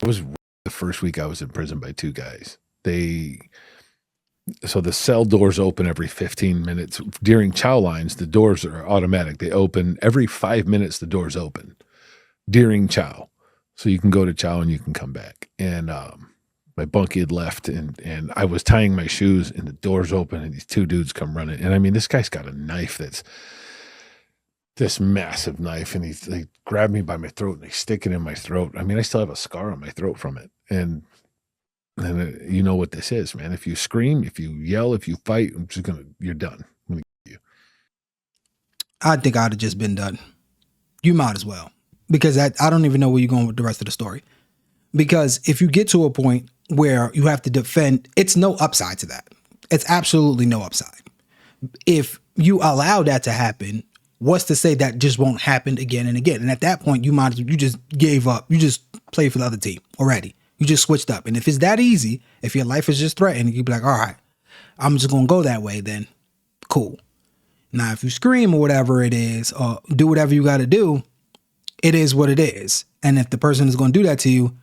was the first week I was in prison by 2 guys. So the cell doors open every 15 minutes. During chow lines, the doors are automatic. They open every 5 minutes, the doors open during chow. So you can go to chow and you can come back. And my bunkie had left and I was tying my shoes and the doors open and these 2 dudes come running. And I mean, this guy's got a knife that's this massive knife and they grab me by my throat and they stick it in my throat. I mean, I still have a scar on my throat from it. And you know what this is, man. If you scream, if you yell, if you fight, you're done. I'm gonna get you. I think I'd have just been done. You might as well. Because I don't even know where you're going with the rest of the story. Because if you get to a point where you have to defend, it's no upside to that. It's absolutely no upside. If you allow that to happen, what's to say that just won't happen again and again? And at that point, you just gave up. You just played for the other team already. You just switched up. And if it's that easy, if your life is just threatened, you'd be like, all right, I'm just going to go that way then. Cool. Now, if you scream or whatever it is, or do whatever you got to do, it is what it is. And if the person is going to do that to you,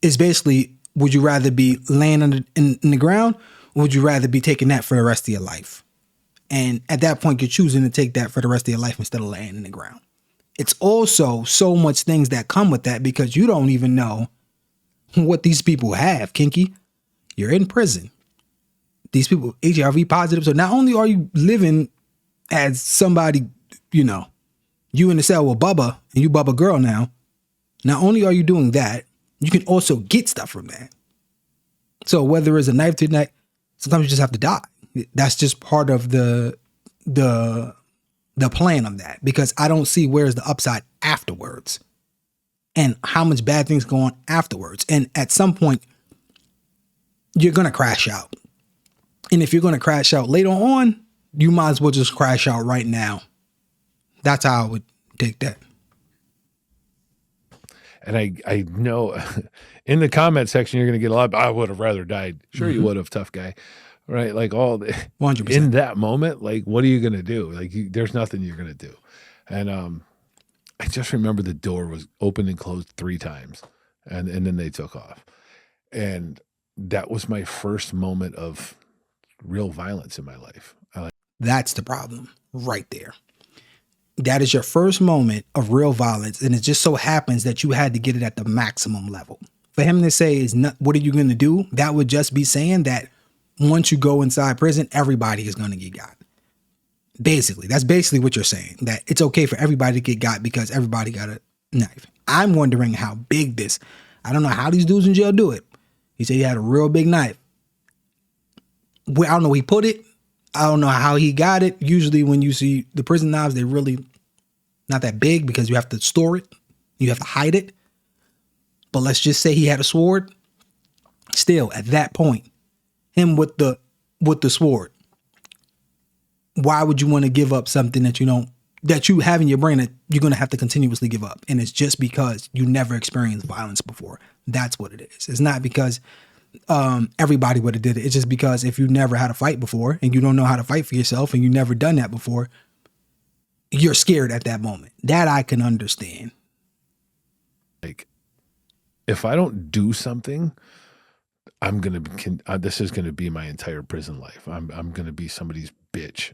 it's basically, would you rather be laying in the ground or would you rather be taking that for the rest of your life? And at that point, you're choosing to take that for the rest of your life instead of laying in the ground. It's also so much things that come with that because you don't even know what these people have, Kinky. You're in prison. These people, HIV positive. So not only are you living as somebody, you in the cell with Bubba and you Bubba girl now, not only are you doing that, you can also get stuff from that. So whether it's a knife to the neck, sometimes you just have to die. That's just part of the plan of that, because I don't see where's the upside afterwards and how much bad things go on afterwards. And at some point, you're going to crash out. And if you're going to crash out later on, you might as well just crash out right now. That's how I would take that. And I know in the comment section, you're going to get a lot, I would have rather died. Sure, you would have, tough guy. Right? Like 100%. In that moment, like, what are you going to do? Like, there's nothing you're going to do. And I just remember the door was opened and closed 3 times and then they took off. And that was my first moment of real violence in my life. That's the problem right there. That is your first moment of real violence. And it just so happens that you had to get it at the maximum level. For him to say, what are you going to do? That would just be saying that once you go inside prison, everybody is going to get got. Basically, that's basically what you're saying, that it's okay for everybody to get got because everybody got a knife. I'm wondering how big this, I don't know how these dudes in jail do it. He said he had a real big knife. I don't know where he put it. I don't know how he got it. Usually when you see the prison knives, they're really not that big because you have to store it. You have to hide it. But let's just say he had a sword. Still, at that point, him with the sword, why would you want to give up something that you have in your brain that you're going to have to continuously give up? And it's just because you never experienced violence before. That's what it is. It's not because everybody would have did it. It's just because if you never had a fight before and you don't know how to fight for yourself and you never done that before, you're scared at that moment. That I can understand. Like, if I don't do something, this is going to be my entire prison life. I'm going to be somebody's bitch.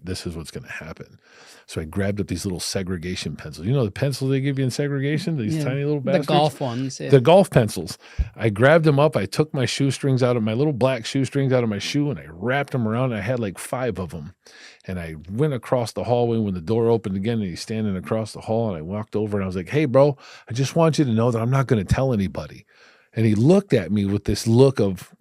This is what's going to happen. So I grabbed up these little segregation pencils. You know, the pencils they give you in segregation, these tiny little bastards? The golf ones. Yeah. The golf pencils. I grabbed them up. I took my my little black shoestrings out of my shoe and I wrapped them around. I had like 5 of them. And I went across the hallway when the door opened again and he's standing across the hall. And I walked over and I was like, hey, bro, I just want you to know that I'm not going to tell anybody. And he looked at me with this look of,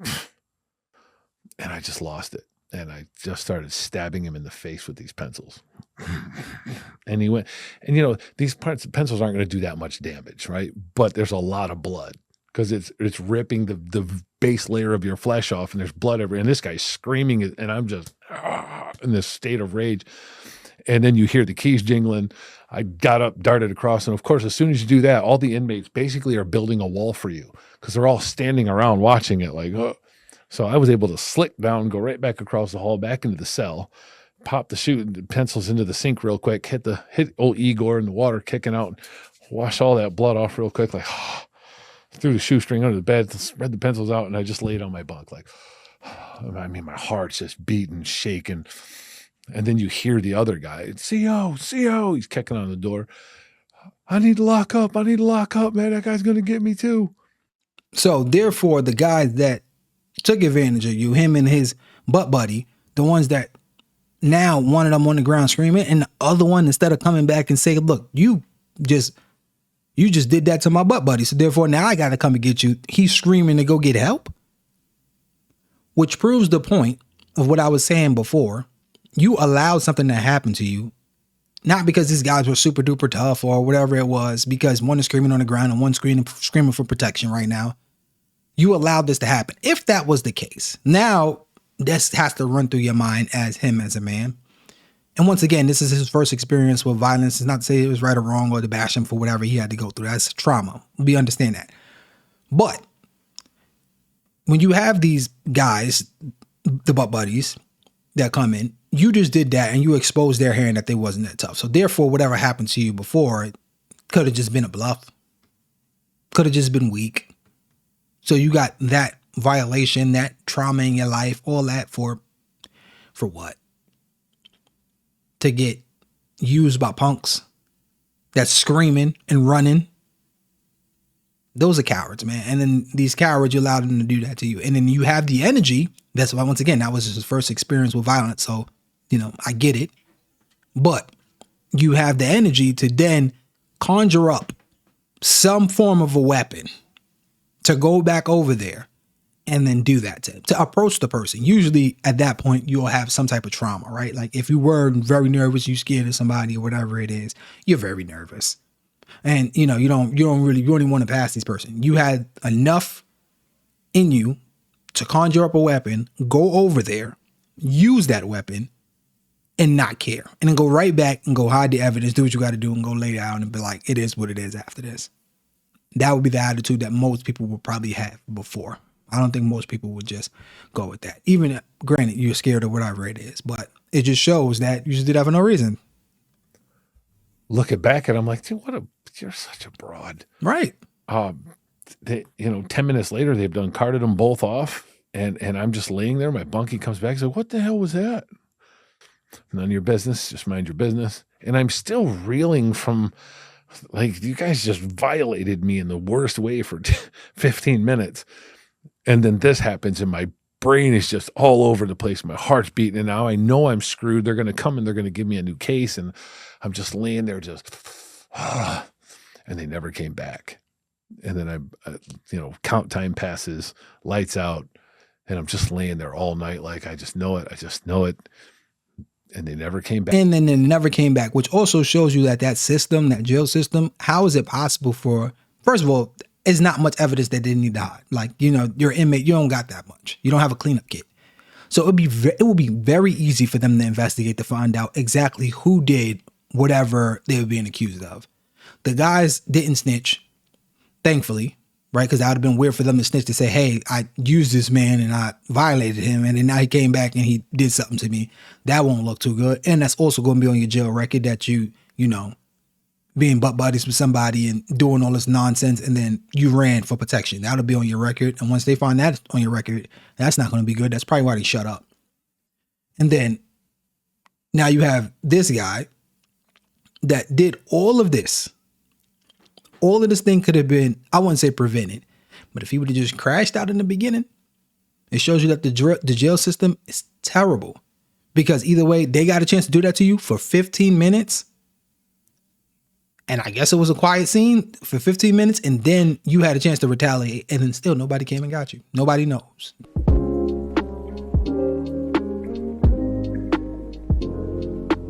and I just lost it. And I just started stabbing him in the face with these pencils. And he went, and these pencils aren't going to do that much damage, right? But there's a lot of blood because it's ripping the base layer of your flesh off and there's blood everywhere. And this guy's screaming and I'm just in this state of rage. And then you hear the keys jingling. I got up, darted across. And of course, as soon as you do that, all the inmates basically are building a wall for you because they're all standing around watching it like, oh. So I was able to slick down, go right back across the hall, back into the cell, pop the pencils into the sink real quick, hit old Igor in the water kicking out, wash all that blood off real quick. Like, threw the shoestring under the bed, spread the pencils out, and I just laid on my bunk like, I mean, my heart's just beating, shaking. And then you hear the other guy, CO, he's kicking on the door. I need to lock up, man. That guy's going to get me too. So therefore, the guys that took advantage of you, him and his butt buddy, the ones that now one of them on the ground screaming, and the other one, instead of coming back and saying, look, you just did that to my butt buddy, so therefore now I got to come and get you. He's screaming to go get help, which proves the point of what I was saying before. You allowed something to happen to you, not because these guys were super duper tough or whatever it was, because one is screaming on the ground and one screaming for protection right now. You allowed this to happen. If that was the case, now this has to run through your mind as him as a man. And once again, this is his first experience with violence. It's not to say it was right or wrong or to bash him for whatever he had to go through. That's trauma. We understand that. But when you have these guys, the butt buddies that come in, you just did that and you exposed their hand that they wasn't that tough. So therefore, whatever happened to you before, it could have just been a bluff. Could have just been weak. So you got that violation, that trauma in your life, all that for what? To get used by punks that's screaming and running. Those are cowards, man. And then these cowards, you allowed them to do that to you. And then you have the energy. That's why, once again, that was his first experience with violence. So, I get it. But you have the energy to then conjure up some form of a weapon to go back over there and then do that to approach the person. Usually at that point, you'll have some type of trauma, right? Like if you were very nervous, you scared of somebody or whatever it is, you're very nervous. And you don't even want to pass this person. You had enough in you to conjure up a weapon, go over there, use that weapon, and not care. And then go right back and go hide the evidence, do what you got to do, and go lay down and be like, it is what it is after this. That would be the attitude that most people would probably have before. I don't think most people would just go with that. Even, granted, you're scared of whatever it is, but it just shows that you just did that for no reason. Looking back at it, I'm like, dude, you're such a broad. Right. 10 minutes later, they've done carted them both off. And I'm just laying there. My bunkie comes back and says, what the hell was that? None of your business. Just mind your business. And I'm still reeling from, like, you guys just violated me in the worst way for 15 minutes. And then this happens and my brain is just all over the place. My heart's beating. And now I know I'm screwed. They're going to come and they're going to give me a new case. And I'm just laying there just, and they never came back. And then count time passes, lights out. And I'm just laying there all night like, I just know it. And they never came back. And then they never came back, which also shows you that system, that jail system, how is it possible for, first of all, it's not much evidence that they need to hide. Like, you're an inmate, you don't got that much. You don't have a cleanup kit. So it would be very easy for them to investigate to find out exactly who did whatever they were being accused of. The guys didn't snitch, thankfully, right? Because that would have been weird for them to snitch to say, hey, I used this man and I violated him. And then now he came back and he did something to me. That won't look too good. And that's also going to be on your jail record that you being butt buddies with somebody and doing all this nonsense. And then you ran for protection. That'll be on your record. And once they find that on your record, that's not going to be good. That's probably why they shut up. And then now you have this guy that did all of this. All of this thing could have been, I wouldn't say prevented, but if he would have just crashed out in the beginning, it shows you that the jail system is terrible. Because either way, they got a chance to do that to you for 15 minutes. And I guess it was a quiet scene for 15 minutes. And then you had a chance to retaliate. And then still nobody came and got you. Nobody knows.